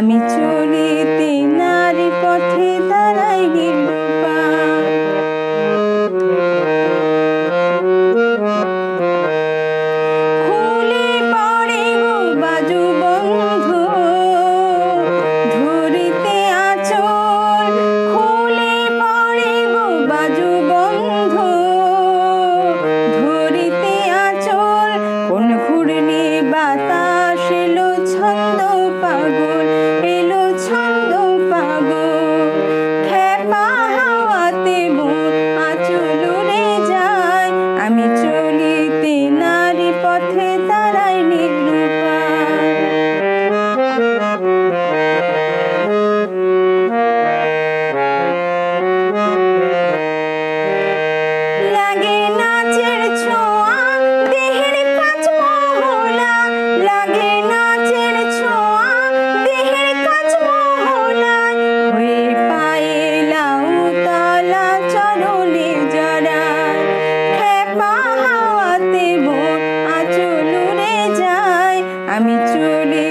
আমি চলিতে নারী পথে দাঁড়াই নিরূপায়। খুলে পড়ে গো বাজু বন্ধ ধরিতে আঁচল, খুলে পড়ে গো বাজু বন্ধ ধরিতে আঁচল। কোন ঘূর্ণি বাতাস এলো ছন্দ পাগল, এলো ছন্দ পাগল। খেপা হাওয়াতে মোর আঁচল উড়ে যায়, আমি চলিতে নারী পথে দাঁড়াই নিরূপায়। লাগে নাচের ছোঁয়া দেহের কাজ মহলা, লাগে নাচের ছোঁয়া দেহের কাজ মহলা। হয়ে পায়ে লাউ তলা চরণে জড়ায়, খেপা হাওয়াতে মোর আঁচল উড়ে যায়, আমি চলে